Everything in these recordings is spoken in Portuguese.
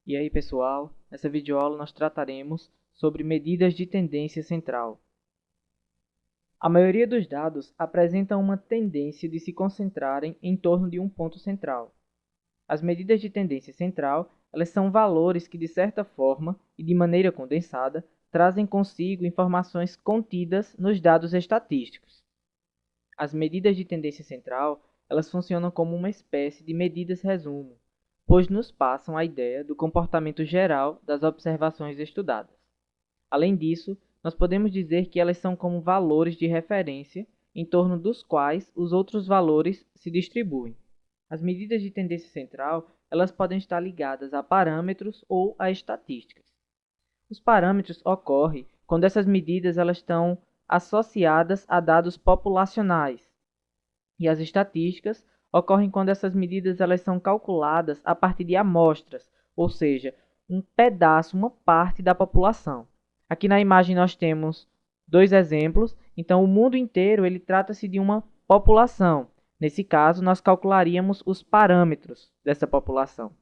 E aí, pessoal, nessa videoaula nós trataremos sobre medidas de tendência central. A maioria dos dados apresenta uma tendência de se concentrarem em torno de um ponto central. As medidas de tendência central, elas são valores que, de certa forma e de maneira condensada, trazem consigo informações contidas nos dados estatísticos. As medidas de tendência central, elas funcionam como uma espécie de medidas resumo, pois nos passam a ideia do comportamento geral das observações estudadas. Além disso, nós podemos dizer que elas são como valores de referência em torno dos quais os outros valores se distribuem. As medidas de tendência central, elas podem estar ligadas a parâmetros ou a estatísticas. Os parâmetros ocorrem quando essas medidas elas estão associadas a dados populacionais, e as estatísticas ocorrem quando essas medidas elas são calculadas a partir de amostras, ou seja, um pedaço, uma parte da população. Aqui na imagem nós temos dois exemplos. Então, o mundo inteiro ele trata-se de uma população. Nesse caso, nós calcularíamos os parâmetros dessa população.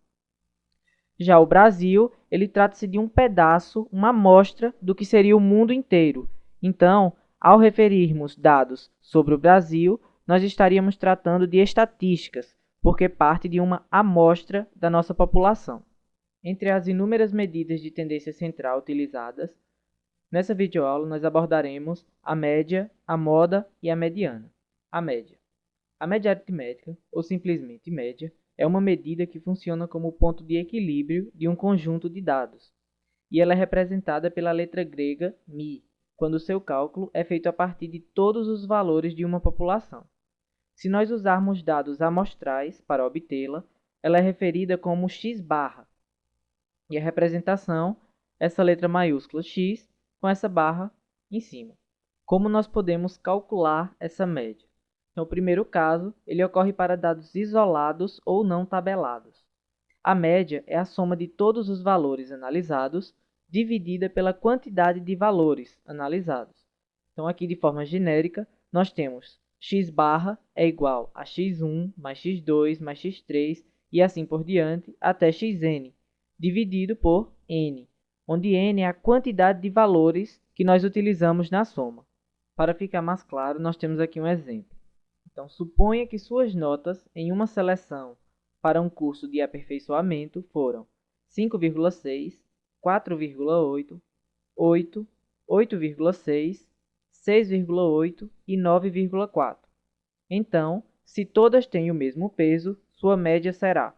Já o Brasil, ele trata-se de um pedaço, uma amostra do que seria o mundo inteiro. Então, ao referirmos dados sobre o Brasil, nós estaríamos tratando de estatísticas, porque parte de uma amostra da nossa população. Entre as inúmeras medidas de tendência central utilizadas, nessa videoaula nós abordaremos a média, a moda e a mediana. A média. A média aritmética, ou simplesmente média, é uma medida que funciona como o ponto de equilíbrio de um conjunto de dados, e ela é representada pela letra grega μ, quando seu cálculo é feito a partir de todos os valores de uma população. Se nós usarmos dados amostrais para obtê-la, ela é referida como x-barra, e a representação é essa letra maiúscula x com essa barra em cima. Como nós podemos calcular essa média? Então, o primeiro caso, ele ocorre para dados isolados ou não tabelados. A média é a soma de todos os valores analisados dividida pela quantidade de valores analisados. Então, aqui de forma genérica, nós temos x barra é igual a x1 mais x2 mais x3 e assim por diante até xn, dividido por n, onde n é a quantidade de valores que nós utilizamos na soma. Para ficar mais claro, nós temos aqui um exemplo. Então, suponha que suas notas em uma seleção para um curso de aperfeiçoamento foram 5,6, 4,8, 8, 8,6, 6,8 e 9,4. Então, se todas têm o mesmo peso, sua média será.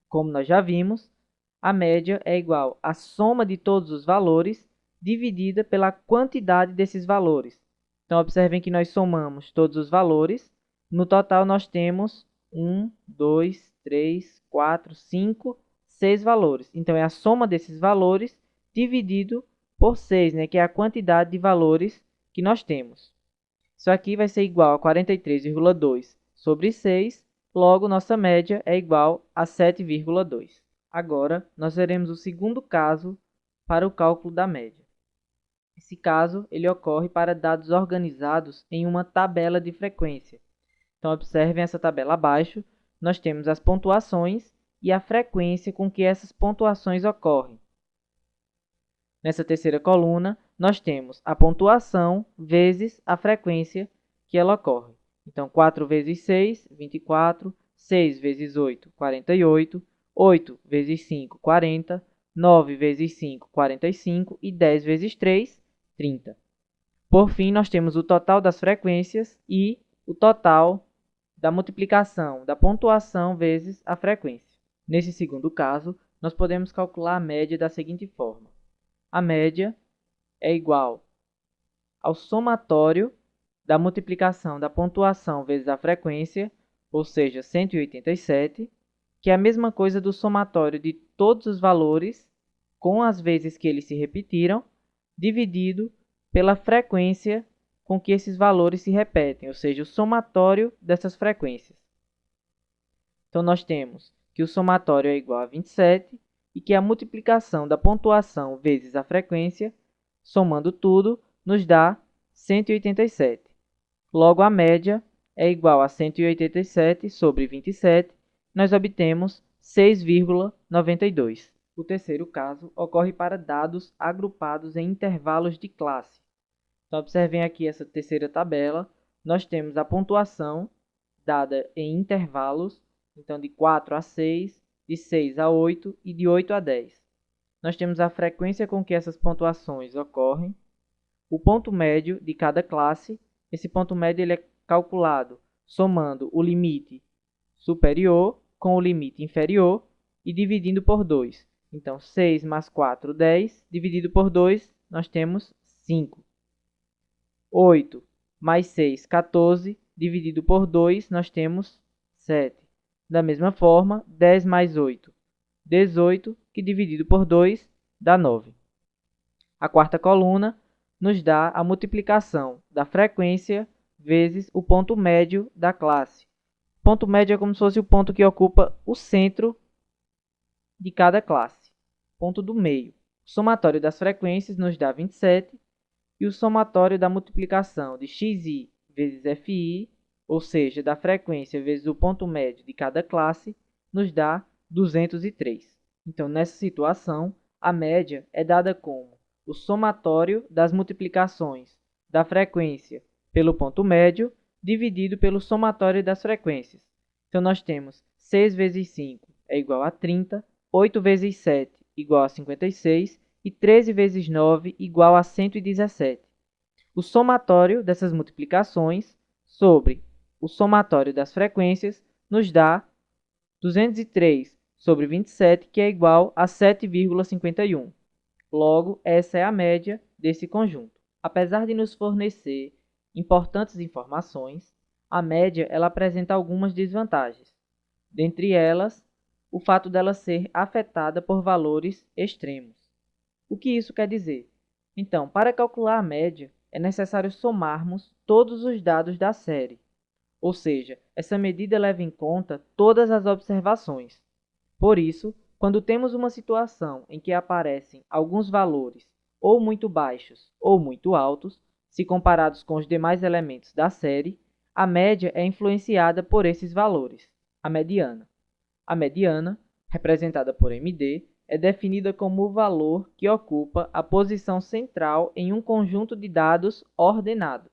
Como nós já vimos, a média é igual à soma de todos os valores dividida pela quantidade desses valores. Então, observem que nós somamos todos os valores. No total, nós temos 1, 2, 3, 4, 5, 6 valores. Então, é a soma desses valores dividido por 6, né, que é a quantidade de valores que nós temos. Isso aqui vai ser igual a 43,2 sobre 6. Logo, nossa média é igual a 7,2. Agora, nós veremos o segundo caso para o cálculo da média. Esse caso ele ocorre para dados organizados em uma tabela de frequência. Então, observem essa tabela abaixo. Nós temos as pontuações e a frequência com que essas pontuações ocorrem. Nessa terceira coluna, nós temos a pontuação vezes a frequência que ela ocorre. Então, 4 vezes 6, 24, 6 vezes 8, 48, 8 vezes 5, 40, 9 vezes 5, 45 e 10 vezes 3, 30. Por fim, nós temos o total das frequências e o total da multiplicação da pontuação vezes a frequência. Nesse segundo caso, nós podemos calcular a média da seguinte forma. A média é igual ao somatório da multiplicação da pontuação vezes a frequência, ou seja, 187, que é a mesma coisa do somatório de todos os valores com as vezes que eles se repetiram, dividido pela frequência com que esses valores se repetem, ou seja, o somatório dessas frequências. Então, nós temos que o somatório é igual a 27 e que a multiplicação da pontuação vezes a frequência, somando tudo, nos dá 187. Logo, a média é igual a 187 sobre 27, nós obtemos 6,92. O terceiro caso ocorre para dados agrupados em intervalos de classe. Então, observem aqui essa terceira tabela. Nós temos a pontuação dada em intervalos, então de 4 a 6, de 6 a 8 e de 8 a 10. Nós temos a frequência com que essas pontuações ocorrem, o ponto médio de cada classe. Esse ponto médio ele é calculado somando o limite superior com o limite inferior e dividindo por 2. Então, 6 mais 4, 10, dividido por 2, nós temos 5. 8 mais 6, 14, dividido por 2, nós temos 7. Da mesma forma, 10 mais 8, 18, que dividido por 2 dá 9. A quarta coluna nos dá a multiplicação da frequência vezes o ponto médio da classe. O ponto médio é como se fosse o ponto que ocupa o centro de cada classe, ponto do meio. O somatório das frequências nos dá 27 e o somatório da multiplicação de xi vezes fi, ou seja, da frequência vezes o ponto médio de cada classe, nos dá 203. Então, nessa situação, a média é dada como o somatório das multiplicações da frequência pelo ponto médio dividido pelo somatório das frequências. Então, nós temos 6 vezes 5 é igual a 30, 8 vezes 7 igual a 56 e 13 vezes 9 igual a 117. O somatório dessas multiplicações sobre o somatório das frequências nos dá 203 sobre 27, que é igual a 7,51. Logo, essa é a média desse conjunto. Apesar de nos fornecer importantes informações, a média ela apresenta algumas desvantagens. Dentre elas, o fato dela ser afetada por valores extremos. O que isso quer dizer? Então, para calcular a média, é necessário somarmos todos os dados da série. Ou seja, essa medida leva em conta todas as observações. Por isso, quando temos uma situação em que aparecem alguns valores ou muito baixos ou muito altos, se comparados com os demais elementos da série, a média é influenciada por esses valores, a mediana. A mediana, representada por MD, é definida como o valor que ocupa a posição central em um conjunto de dados ordenados.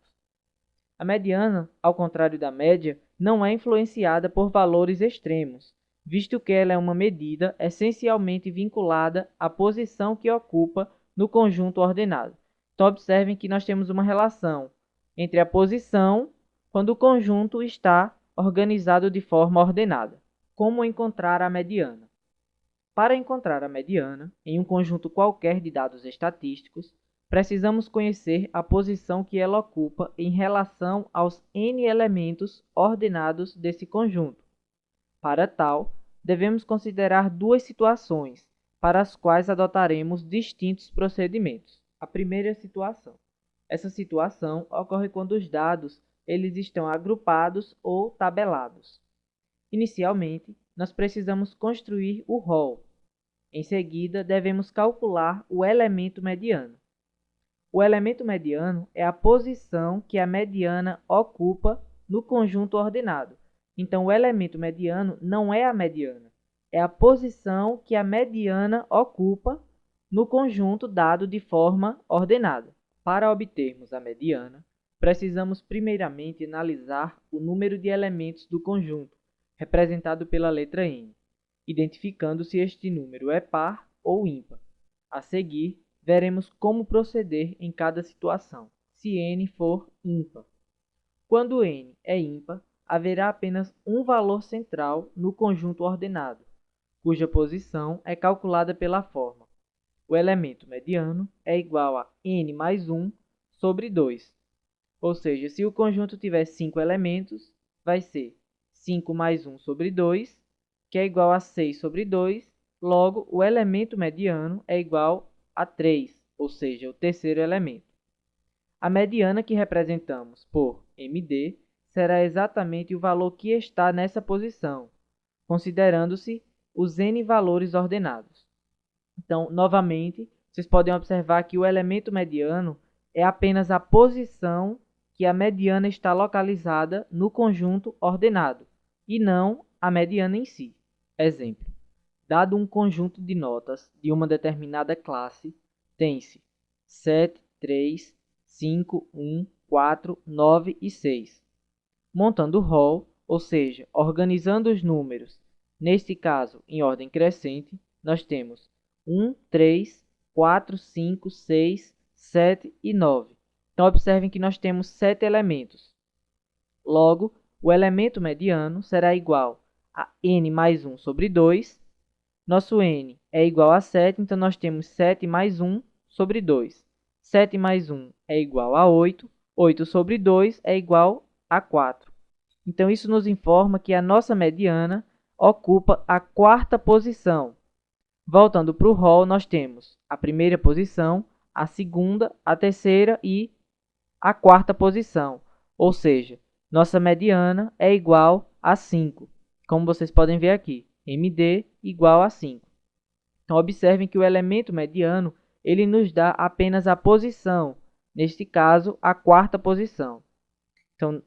A mediana, ao contrário da média, não é influenciada por valores extremos, visto que ela é uma medida essencialmente vinculada à posição que ocupa no conjunto ordenado. Então, observem que nós temos uma relação entre a posição quando o conjunto está organizado de forma ordenada. Como encontrar a mediana? Para encontrar a mediana em um conjunto qualquer de dados estatísticos, precisamos conhecer a posição que ela ocupa em relação aos n elementos ordenados desse conjunto. Para tal, devemos considerar duas situações, para as quais adotaremos distintos procedimentos. A primeira situação. Essa situação ocorre quando os dados eles estão agrupados ou tabelados. Inicialmente, nós precisamos construir o rol. Em seguida, devemos calcular o elemento mediano. O elemento mediano é a posição que a mediana ocupa no conjunto ordenado. Então, o elemento mediano não é a mediana, é a posição que a mediana ocupa no conjunto dado de forma ordenada. Para obtermos a mediana, precisamos primeiramente analisar o número de elementos do conjunto, representado pela letra n, identificando se este número é par ou ímpar. A seguir, veremos como proceder em cada situação, se n for ímpar. Quando n é ímpar, haverá apenas um valor central no conjunto ordenado, cuja posição é calculada pela forma. O elemento mediano é igual a n mais 1 sobre 2. Ou seja, se o conjunto tiver 5 elementos, vai ser 5 mais 1 sobre 2, que é igual a 6 sobre 2. Logo, o elemento mediano é igual a 3, ou seja, o terceiro elemento. A mediana que representamos por MD será exatamente o valor que está nessa posição, considerando-se os n valores ordenados. Então, novamente, vocês podem observar que o elemento mediano é apenas a posição que a mediana está localizada no conjunto ordenado, e não a mediana em si. Exemplo: Dado um conjunto de notas de uma determinada classe, tem-se 7, 3, 5, 1, 4, 9 e 6. Montando o rol, ou seja, organizando os números, neste caso em ordem crescente, nós temos 1, 3, 4, 5, 6, 7 e 9. Então, observem que nós temos 7 elementos. Logo, o elemento mediano será igual a n mais 1 sobre 2. Nosso n é igual a 7, então nós temos 7 mais 1 sobre 2. 7 mais 1 é igual a 8. 8 sobre 2 é igual a 4. Então, isso nos informa que a nossa mediana ocupa a quarta posição. Voltando para o rol, nós temos a primeira posição, a segunda, a terceira e a quarta posição. Ou seja, nossa mediana é igual a 5, como vocês podem ver aqui, MD igual a 5. Então, observem que o elemento mediano ele nos dá apenas a posição, neste caso, a quarta posição. Então,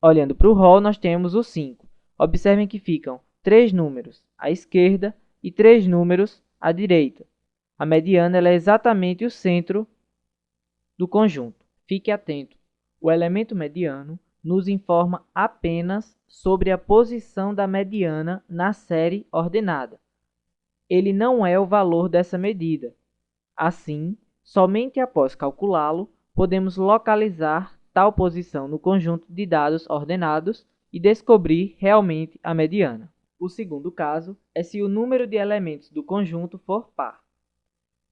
olhando para o rol, nós temos o 5. Observem que ficam 3 números à esquerda e 3 números à direita. A mediana ela é exatamente o centro do conjunto. Fique atento, o elemento mediano nos informa apenas sobre a posição da mediana na série ordenada. Ele não é o valor dessa medida. Assim, somente após calculá-lo, podemos localizar tal posição no conjunto de dados ordenados e descobrir realmente a mediana. O segundo caso é se o número de elementos do conjunto for par.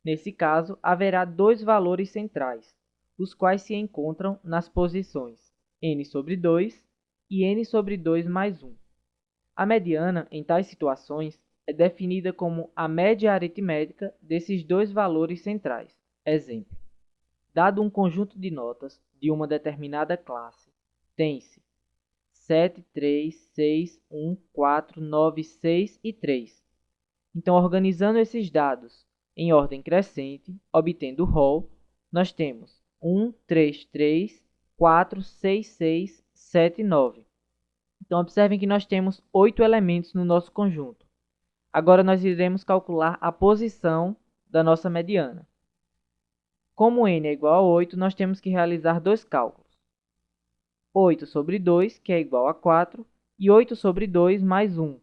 Nesse caso, haverá dois valores centrais, os quais se encontram nas posições n sobre 2 e n sobre 2 mais 1. A mediana, em tais situações, é definida como a média aritmética desses dois valores centrais. Exemplo: dado um conjunto de notas de uma determinada classe, tem-se 7, 3, 6, 1, 4, 9, 6 e 3. Então, organizando esses dados em ordem crescente, obtendo o rol, nós temos 1, 3, 3, 4, 6, 6, 7 e 9. Então, observem que nós temos 8 elementos no nosso conjunto. Agora, nós iremos calcular a posição da nossa mediana. Como n é igual a 8, nós temos que realizar dois cálculos. 8 sobre 2, que é igual a 4, e 8 sobre 2 mais 1,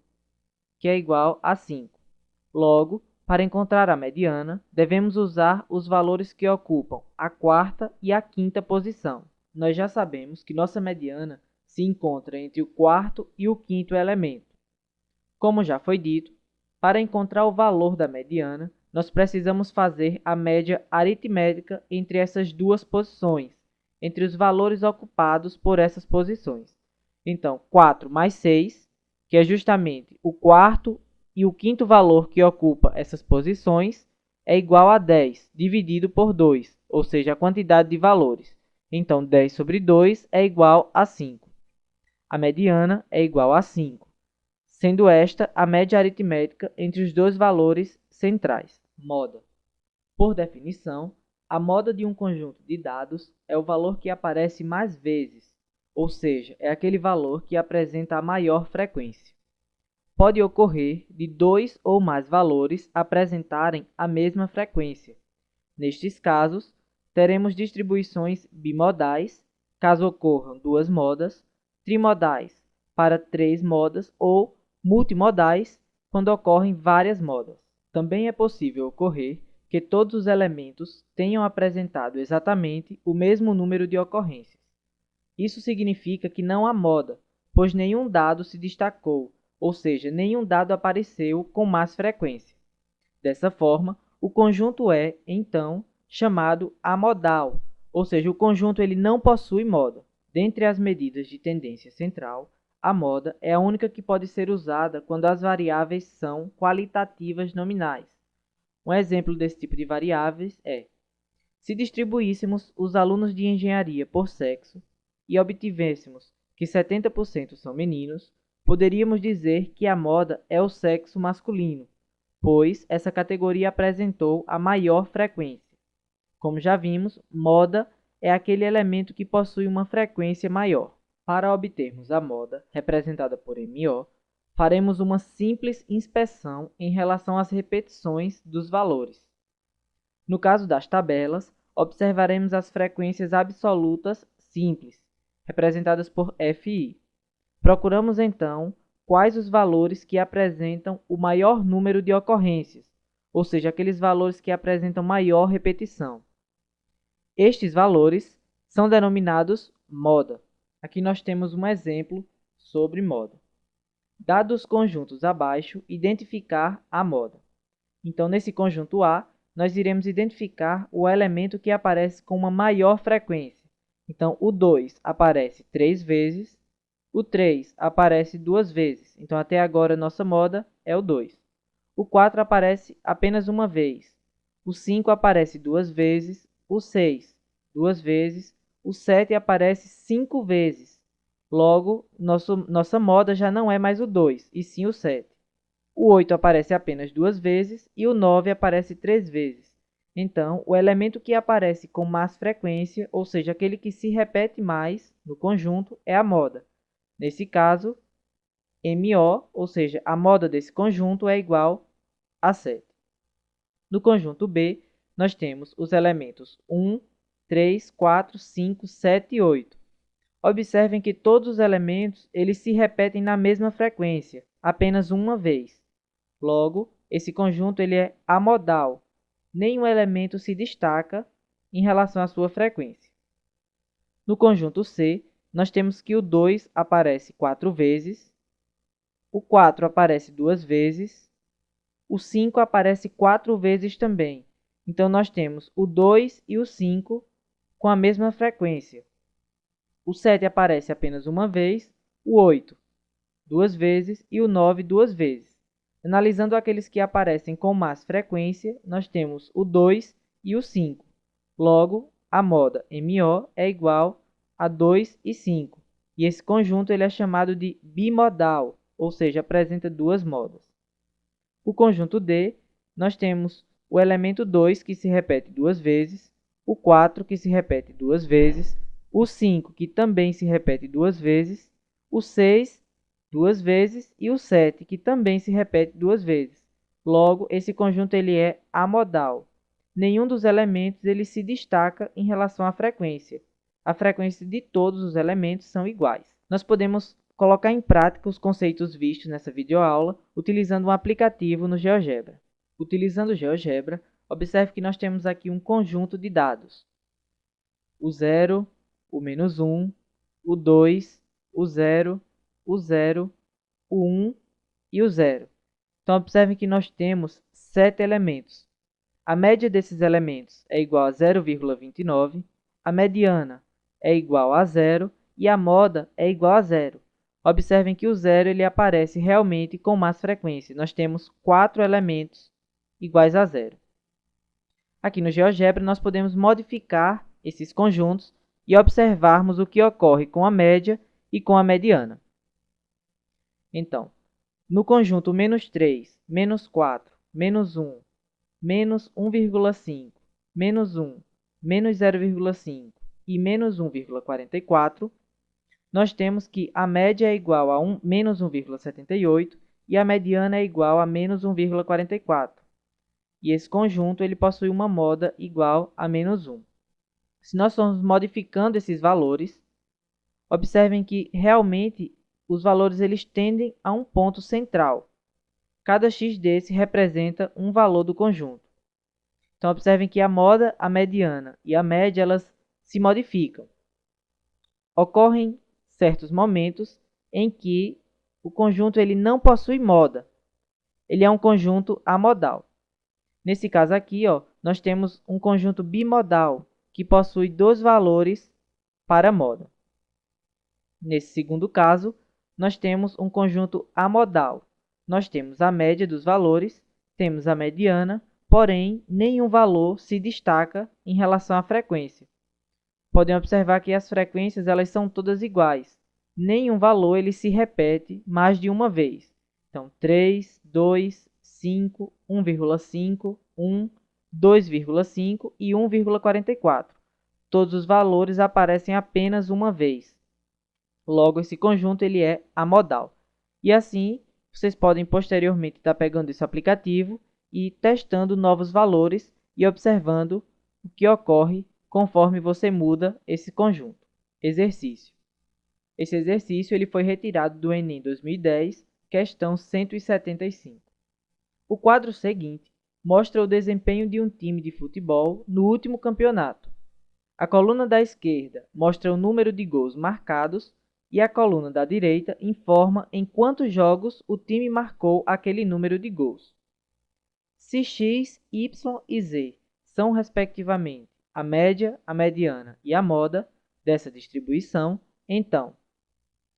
que é igual a 5. Logo, para encontrar a mediana, devemos usar os valores que ocupam a quarta e a quinta posição. Nós já sabemos que nossa mediana se encontra entre o quarto e o quinto elemento. Como já foi dito, para encontrar o valor da mediana, nós precisamos fazer a média aritmética entre essas duas posições, entre os valores ocupados por essas posições. Então, 4 mais 6, que é justamente o quarto e o quinto valor que ocupa essas posições, é igual a 10 dividido por 2, ou seja, a quantidade de valores. Então, 10 sobre 2 é igual a 5. A mediana é igual a 5, sendo esta a média aritmética entre os dois valores centrais. Moda. Por definição, a moda de um conjunto de dados é o valor que aparece mais vezes, ou seja, é aquele valor que apresenta a maior frequência. Pode ocorrer de dois ou mais valores apresentarem a mesma frequência. Nestes casos, teremos distribuições bimodais, caso ocorram duas modas, trimodais para 3 modas ou multimodais, quando ocorrem várias modas. Também é possível ocorrer que todos os elementos tenham apresentado exatamente o mesmo número de ocorrências. Isso significa que não há moda, pois nenhum dado se destacou, ou seja, nenhum dado apareceu com mais frequência. Dessa forma, o conjunto é, então, chamado amodal, ou seja, o conjunto ele não possui moda. Dentre as medidas de tendência central, a moda é a única que pode ser usada quando as variáveis são qualitativas nominais. Um exemplo desse tipo de variáveis é: se distribuíssemos os alunos de engenharia por sexo e obtivéssemos que 70% são meninos, poderíamos dizer que a moda é o sexo masculino, pois essa categoria apresentou a maior frequência. Como já vimos, moda é aquele elemento que possui uma frequência maior. Para obtermos a moda, representada por MO, faremos uma simples inspeção em relação às repetições dos valores. No caso das tabelas, observaremos as frequências absolutas simples, representadas por FI. Procuramos então quais os valores que apresentam o maior número de ocorrências, ou seja, aqueles valores que apresentam maior repetição. Estes valores são denominados moda. Aqui nós temos um exemplo sobre moda. Dados os conjuntos abaixo, identificar a moda. Então, nesse conjunto A, nós iremos identificar o elemento que aparece com uma maior frequência. Então, o 2 aparece 3 vezes, o 3 aparece 2 vezes. Então, até agora, nossa moda é o 2. O 4 aparece apenas uma vez. O 5 aparece 2 vezes, o 6 2 vezes, o 7 aparece 5 vezes. Logo, nossa moda já não é mais o 2, e sim o 7. O 8 aparece apenas 2 vezes e o 9 aparece 3 vezes. Então, o elemento que aparece com mais frequência, ou seja, aquele que se repete mais no conjunto, é a moda. Nesse caso, MO, ou seja, a moda desse conjunto é igual a 7. No conjunto B, nós temos os elementos 1, 3, 4, 5, 7 e 8. Observem que todos os elementos eles se repetem na mesma frequência, apenas uma vez. Logo, esse conjunto ele é amodal. Nenhum elemento se destaca em relação à sua frequência. No conjunto C, nós temos que o 2 aparece 4 vezes, o 4 aparece 2 vezes, o 5 aparece 4 vezes também. Então, nós temos o 2 e o 5 com a mesma frequência. O 7 aparece apenas uma vez, o 8 duas vezes e o 9 duas vezes. Analisando aqueles que aparecem com mais frequência, nós temos o 2 e o 5. Logo, a moda MO é igual a 2 e 5. E esse conjunto ele é chamado de bimodal, ou seja, apresenta duas modas. O conjunto D, nós temos o elemento 2 que se repete duas vezes, o 4 que se repete duas vezes, o 5 que também se repete duas vezes, o 6 duas vezes e o 7 que também se repete duas vezes. Logo, esse conjunto ele é amodal. Nenhum dos elementos ele se destaca em relação à frequência. A frequência de todos os elementos são iguais. Nós podemos colocar em prática os conceitos vistos nessa videoaula utilizando um aplicativo no GeoGebra. Utilizando o GeoGebra, observe que nós temos aqui um conjunto de dados. O 0, o -1, o 2, o 0, o 0, o 1 e o 0. Então, observem que nós temos 7 elementos. A média desses elementos é igual a 0,29, a mediana é igual a 0 e a moda é igual a 0. Observem que o 0 ele aparece realmente com mais frequência. Nós temos 4 elementos iguais a 0. Aqui no GeoGebra, nós podemos modificar esses conjuntos e observarmos o que ocorre com a média e com a mediana. Então, no conjunto -3, -4, -1, -1,5, -1, -0,5 e -1,44, nós temos que a média é igual a -1,78 e a mediana é igual a -1,44. E esse conjunto ele possui uma moda igual a -1. Se nós formos modificando esses valores, observem que realmente os valores eles tendem a um ponto central. Cada x desse representa um valor do conjunto. Então, observem que a moda, a mediana e a média elas se modificam. Ocorrem certos momentos em que o conjunto ele não possui moda. Ele é um conjunto amodal. Nesse caso aqui, nós temos um conjunto bimodal, que possui dois valores para moda. Nesse segundo caso, nós temos um conjunto amodal. Nós temos a média dos valores, temos a mediana, porém, nenhum valor se destaca em relação à frequência. Podem observar que as frequências elas são todas iguais. Nenhum valor ele se repete mais de uma vez. Então, 3, 2, 5, 1,5, 1, 2,5 e 1,44. Todos os valores aparecem apenas uma vez. Logo, esse conjunto ele é amodal. E assim, Vocês podem posteriormente estar pegando esse aplicativo e testando novos valores e observando o que ocorre conforme você muda esse conjunto. Exercício. Esse exercício ele foi retirado do Enem 2010, questão 175. O quadro seguinte mostra o desempenho de um time de futebol no último campeonato. A coluna da esquerda mostra o número de gols marcados e a coluna da direita informa em quantos jogos o time marcou aquele número de gols. Se x, y e z são, respectivamente, a média, a mediana e a moda dessa distribuição, então,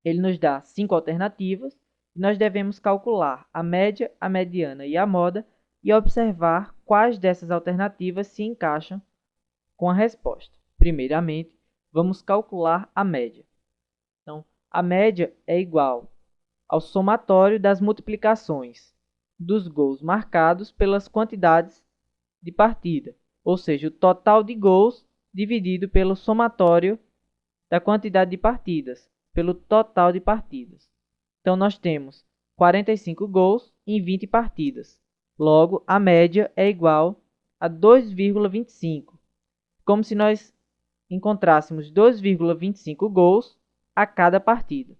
ele nos dá 5 alternativas e nós devemos calcular a média, a mediana e a moda e observar quais dessas alternativas se encaixam com a resposta. Primeiramente, vamos calcular a média. Então, a média é igual ao somatório das multiplicações dos gols marcados pelas quantidades de partida, ou seja, o total de gols dividido pelo somatório da quantidade de partidas, pelo total de partidas. Então, nós temos 45 gols em 20 partidas. Logo, a média é igual a 2,25, como se nós encontrássemos 2,25 gols a cada partida.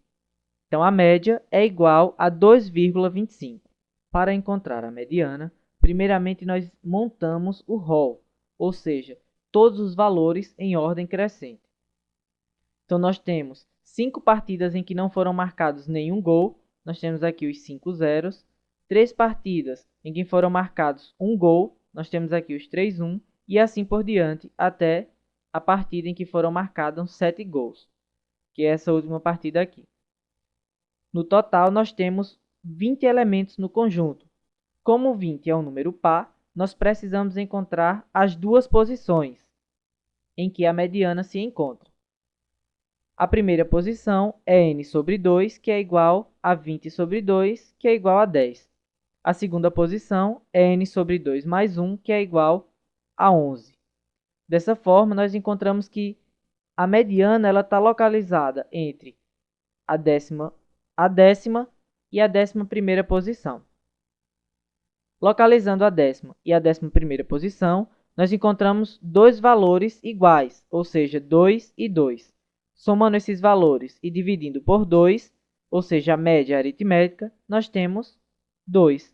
Então, a média é igual a 2,25. Para encontrar a mediana, primeiramente nós montamos o rol, ou seja, todos os valores em ordem crescente. Então, nós temos 5 partidas em que não foram marcados nenhum gol, nós temos aqui os 5 zeros. 3 partidas em que foram marcados um gol, nós temos aqui os 3 1, e assim por diante, até a partida em que foram marcados 7 gols, que é essa última partida aqui. No total, nós temos 20 elementos no conjunto. Como 20 é um número par, nós precisamos encontrar as duas posições em que a mediana se encontra. A primeira posição é n sobre 2, que é igual a 20 sobre 2, que é igual a 10. A segunda posição é n sobre 2 mais 1, que é igual a 11. Dessa forma, nós encontramos que a mediana está localizada entre a décima e a 11ª posição. Localizando a décima e a 11ª posição, nós encontramos dois valores iguais, ou seja, 2 e 2. Somando esses valores e dividindo por 2, ou seja, a média aritmética, nós temos 2.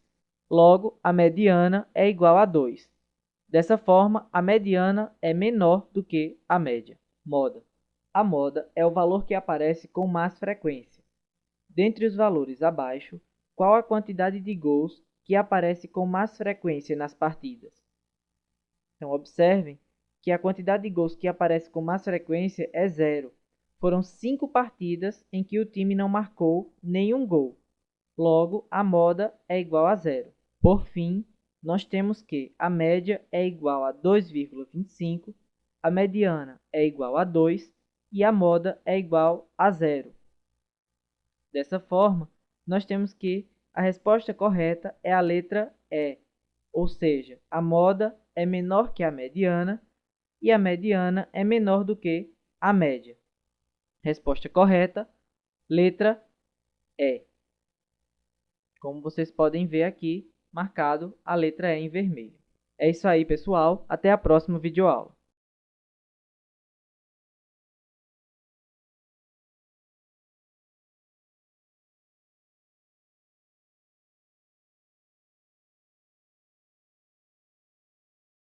Logo, a mediana é igual a 2. Dessa forma, a mediana é menor do que a média. Moda. A moda é o valor que aparece com mais frequência. Dentre os valores abaixo, qual a quantidade de gols que aparece com mais frequência nas partidas? Então, observem que a quantidade de gols que aparece com mais frequência é 0. Foram 5 partidas em que o time não marcou nenhum gol. Logo, a moda é igual a 0. Por fim, nós temos que a média é igual a 2,25, a mediana é igual a 2 e a moda é igual a 0. Dessa forma, nós temos que a resposta correta é a letra E, ou seja, a moda é menor que a mediana e a mediana é menor do que a média. Resposta correta, letra E. Como vocês podem ver aqui, marcado a letra E em vermelho. É isso aí, pessoal. Até a próxima videoaula.